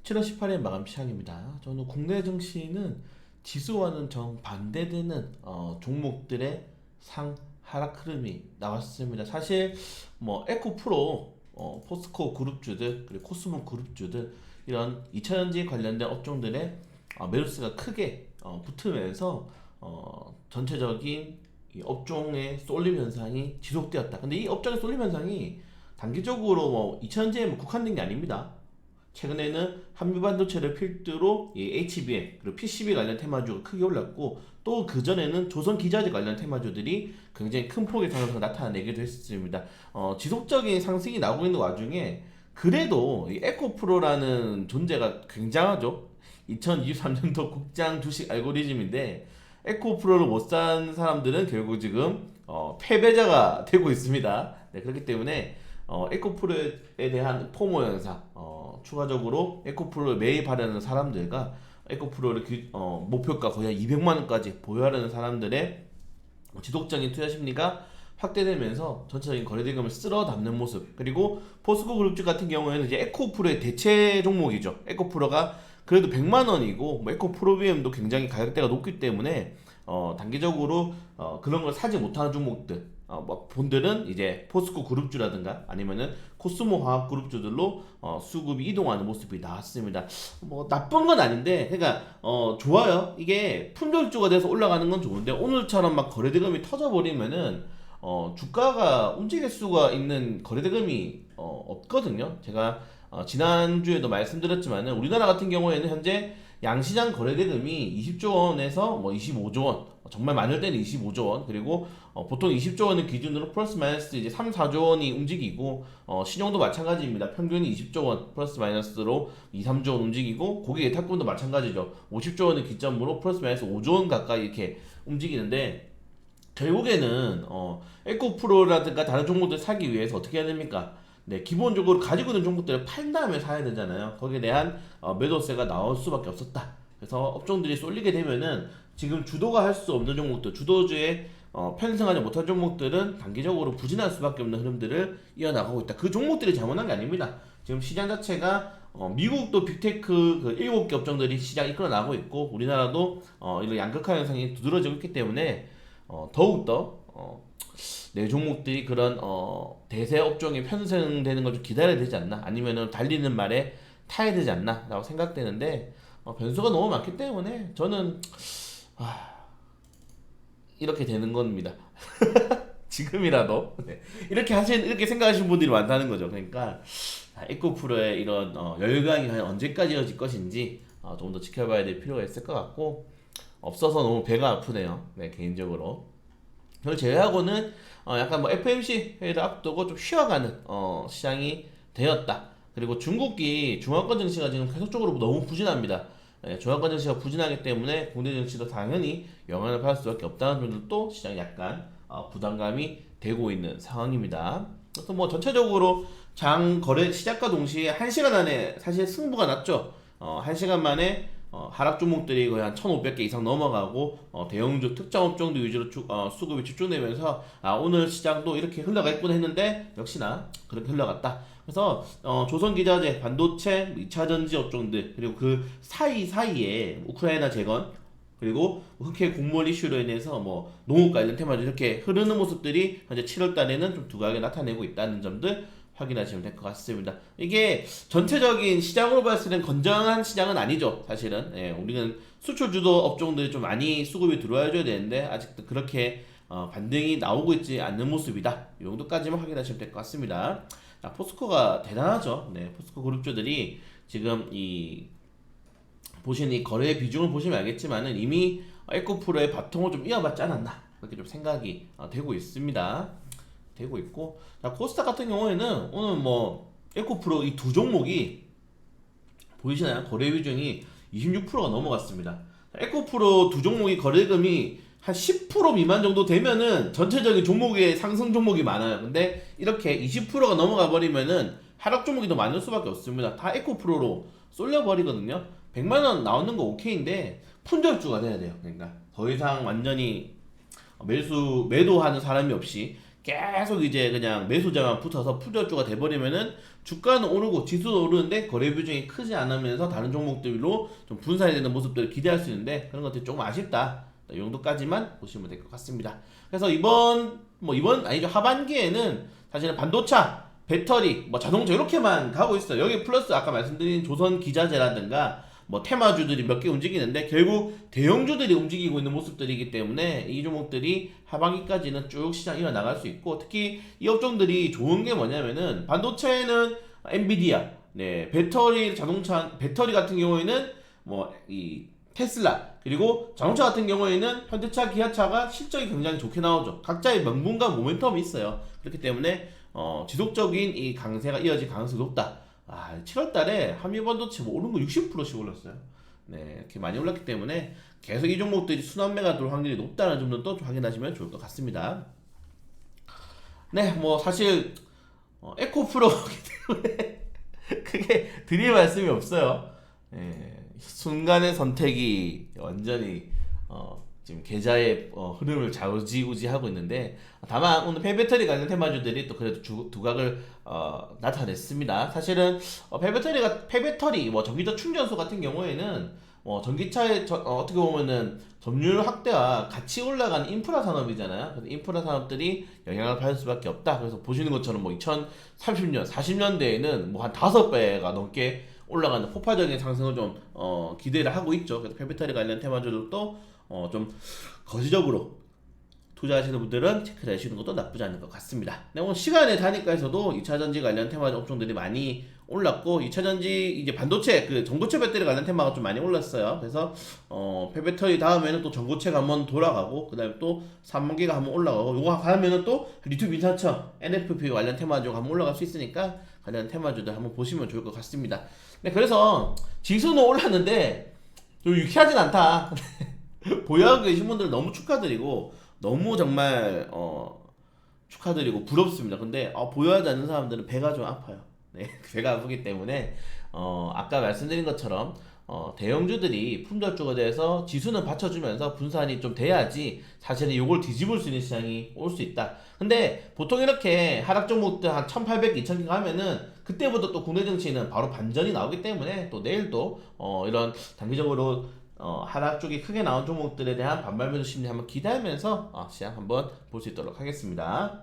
7월 18일 마감 시작입니다. 저는 국내 증시는 지수와는 정반대되는 종목들의 상 하락 흐름이 나왔습니다. 사실 뭐 에코프로, 포스코 그룹주들 그리고 코스모 그룹주들 이런 2차전지 관련된 업종들의 매수세가 크게 붙으면서 전체적인 이 업종의 쏠림 현상이 지속되었다. 근데 이 업종의 쏠림 현상이 단기적으로 뭐 2차전지에 국한된 게 아닙니다. 최근에는 한미반도체를 필두로 이 HBM 그리고 PCB 관련 테마주가 크게 올랐고, 또 그전에는 조선기자재 관련 테마주들이 굉장히 큰 폭의 상승을 나타내기도 했습니다. 지속적인 상승이 나오고 있는 와중에 그래도 이 에코프로라는 존재가 굉장하죠. 2023년도 국장 주식 알고리즘인데 에코프로를 못 산 사람들은 결국 지금 패배자가 되고 있습니다. 네, 그렇기 때문에 에코프로에 대한 포모 현상, 추가적으로 에코프로를 매입하려는 사람들과 에코프로를 목표가 거의 한 200만 원까지 보유하려는 사람들의 지속적인 투자 심리가 확대되면서 전체적인 거래대금을 쓸어 담는 모습. 그리고 포스코 그룹주 같은 경우에는 이제 에코프로의 대체 종목이죠. 에코프로가 그래도 100만 원이고 뭐 에코프로비움도 굉장히 가격대가 높기 때문에 단기적으로 그런 걸 사지 못하는 종목들, 뭐 본들은 이제 포스코 그룹주라든가 아니면은 코스모 화학 그룹주들로 수급이 이동하는 모습이 나왔습니다. 뭐 나쁜 건 아닌데, 그러니까 좋아요. 이게 품절주가 돼서 올라가는 건 좋은데 오늘처럼 막 거래대금이 터져버리면은 주가가 움직일 수가 있는 거래대금이 없거든요. 제가 지난주에도 말씀드렸지만은 우리나라 같은 경우에는 현재 양시장 거래대금이 20조 원에서 뭐 25조 원, 정말 많을 때는 25조 원, 그리고 보통 20조 원을 기준으로 플러스 마이너스 이제 3, 4조 원이 움직이고, 신용도 마찬가지입니다. 평균이 20조 원 플러스 마이너스로 2, 3조 원 움직이고, 고객 예탁금도 마찬가지죠. 50조 원을 기점으로 플러스 마이너스 5조 원 가까이 이렇게 움직이는데, 결국에는 에코프로라든가 다른 종목들 사기 위해서 어떻게 해야 됩니까? 네, 기본적으로 가지고 있는 종목들을 팔 다음에 사야 되잖아요. 거기에 대한 매도세가 나올 수밖에 없었다. 그래서 업종들이 쏠리게 되면은 지금 주도가 할 수 없는 종목들, 주도주에 편승하지 못한 종목들은 단기적으로 부진할 수밖에 없는 흐름들을 이어나가고 있다. 그 종목들이 잘못한 게 아닙니다. 지금 시장 자체가 미국도 빅테크 그 7개 업종들이 시장 이끌어 나가고 있고, 우리나라도 이런 양극화 현상이 두드러지고 있기 때문에 더욱더 내 종목들이 그런 대세 업종에 편승되는 걸 좀 기다려야 되지 않나, 아니면은 달리는 말에 타야 되지 않나 라고 생각되는데, 변수가 너무 많기 때문에 저는 이렇게 되는 겁니다. 지금이라도 네. 이렇게 생각하시는 분들이 많다는 거죠. 그러니까 에코프로의 이런 열강이 과연 언제까지 이어질 것인지 조금 더 지켜봐야 될 필요가 있을 것 같고, 없어서 너무 배가 아프네요. 네, 개인적으로. 그걸 제외하고는 약간 뭐 FMC 회의를 앞두고 좀 쉬어가는 시장이 되었다. 그리고 중국이 중화권 증시가 지금 계속적으로 너무 부진합니다. 중화권 증시가 부진하기 때문에 국내 증시도 당연히 영향을 받을 수밖에 없다는 점들도 시장이 약간 부담감이 되고 있는 상황입니다. 그래서 뭐 전체적으로 장 거래 시작과 동시에 1시간 안에 사실 승부가 났죠. 1시간 만에 하락 종목들이 거의 한 1,500개 이상 넘어가고, 대형주 특정 업종도 위주로 수급이 집중되면서 오늘 시장도 이렇게 흘러가겠구나 했는데 역시나 그렇게 흘러갔다. 그래서 조선기자재, 반도체, 2차전지 업종들, 그리고 그 사이사이에 우크라이나 재건, 그리고 흑해 곡물 이슈로 인해서 뭐 농업 관련 테마들 이렇게 흐르는 모습들이 현재 7월 달에는 좀 두각을 나타내고 있다는 점들 확인하시면 될 것 같습니다. 이게 전체적인 시장으로 봤을 때는 건전한 시장은 아니죠. 사실은 우리는 수출 주도 업종들이 좀 많이 수급이 들어와줘야 되는데 아직도 그렇게 반등이 나오고 있지 않는 모습이다. 이 정도까지만 확인하시면 될 것 같습니다. 포스코가 대단하죠. 네, 포스코 그룹주들이 지금 이 보시는 이 거래 비중을 보시면 알겠지만은 이미 에코프로의 바통을 좀 이어받지 않았나, 그렇게 좀 생각이 되고 있습니다. 되고 있고, 자, 코스닥 같은 경우에는 오늘 뭐 에코프로 이 두 종목이 보이시나요? 거래 비중이 26%가 넘어갔습니다. 에코프로 두 종목이 거래금이 한 10% 미만 정도 되면은 전체적인 종목의 상승 종목이 많아요. 근데 이렇게 20%가 넘어가 버리면은 하락 종목이 더 많을 수밖에 없습니다. 다 에코프로로 쏠려 버리거든요. 100만 원 나오는 거 오케이인데 품절주가 돼야 돼요. 그러니까 더 이상 완전히 매도하는 사람이 없이 계속 이제 그냥 매수자만 붙어서 푸드주가 돼버리면은 주가는 오르고 지수도 오르는데 거래 비중이 크지 않으면서 다른 종목들로 좀 분산이 되는 모습들을 기대할 수 있는데 그런 것들이 조금 아쉽다. 이 정도까지만 보시면 될 것 같습니다. 그래서 이번 아니죠, 하반기에는 사실은 반도체, 배터리, 뭐 자동차 이렇게만 가고 있어요. 여기 플러스 아까 말씀드린 조선 기자재라든가 뭐 테마주들이 몇 개 움직이는데 결국 대형주들이 움직이고 있는 모습들이기 때문에 이 종목들이 하반기까지는 쭉 시장 이어나갈 수 있고, 특히 이 업종들이 좋은 게 뭐냐면은 반도체는 엔비디아, 네, 배터리 자동차 배터리 같은 경우에는 뭐 이 테슬라, 그리고 자동차 같은 경우에는 현대차, 기아차가 실적이 굉장히 좋게 나오죠. 각자의 명분과 모멘텀이 있어요. 그렇기 때문에 지속적인 이 강세가 이어질 가능성이 높다. 7월 달에 한미반도체 뭐 오른 거 60%씩 올랐어요. 네, 이렇게 많이 올랐기 때문에 계속 이 종목들이 순환매가 들어올 확률이 높다는 점도 좀 확인하시면 좋을 것 같습니다. 네, 뭐 사실 에코프로기 때문에 크게 드릴 말씀이 없어요. 순간의 선택이 완전히 지금 계좌의 흐름을 좌우지우지하고 있는데, 다만 오늘 폐배터리 관련 테마주들이 또 그래도 두각을 나타냈습니다. 사실은 폐배터리 뭐 전기차 충전소 같은 경우에는 전기차의 어떻게 보면은 점유율 확대와 같이 올라가는 인프라 산업이잖아요. 그래서 인프라 산업들이 영향을 받을 수밖에 없다. 그래서 보시는 것처럼 뭐 2030년, 40년대에는 뭐 한 5배가 넘게 올라가는 폭발적인 상승을 좀 기대를 하고 있죠. 그래서 폐배터리 관련 테마주들도 좀 거시적으로 투자하시는 분들은 체크를 해주시는 것도 나쁘지 않을 것 같습니다. 네, 오늘 시간의 단위가에서도 2차전지 관련 테마 업종들이 많이 올랐고, 2차전지 이제 반도체, 그 전고체 배터리 관련 테마가 좀 많이 올랐어요. 그래서 폐배터리 다음에는 또 전고체가 한번 돌아가고, 그 다음에 또 3분기가 한번 올라가고, 요거 가면은 또 리튬 인산철, NFP 관련 테마주가 한번 올라갈 수 있으니까 관련 테마주들 한번 보시면 좋을 것 같습니다. 네, 그래서 지수는 올랐는데 좀 유쾌하진 않다. 보유하고 계신 분들 너무 축하드리고, 너무 정말 축하드리고 부럽습니다. 근데 보유하지 않는 사람들은 배가 좀 아파요. 네, 배가 아프기 때문에 아까 말씀드린 것처럼 대형주들이 품절주가 돼서 지수는 받쳐주면서 분산이 좀 돼야지 사실은 이걸 뒤집을 수 있는 시장이 올 수 있다. 근데 보통 이렇게 하락 종목들 한 1800, 2000개 가면은 그때부터 또 국내 증시는 바로 반전이 나오기 때문에 또 내일도 이런 단기적으로 하락 쪽이 크게 나온 종목들에 대한 반발 매수 심리 한번 기대하면서 시장 한번 볼 수 있도록 하겠습니다.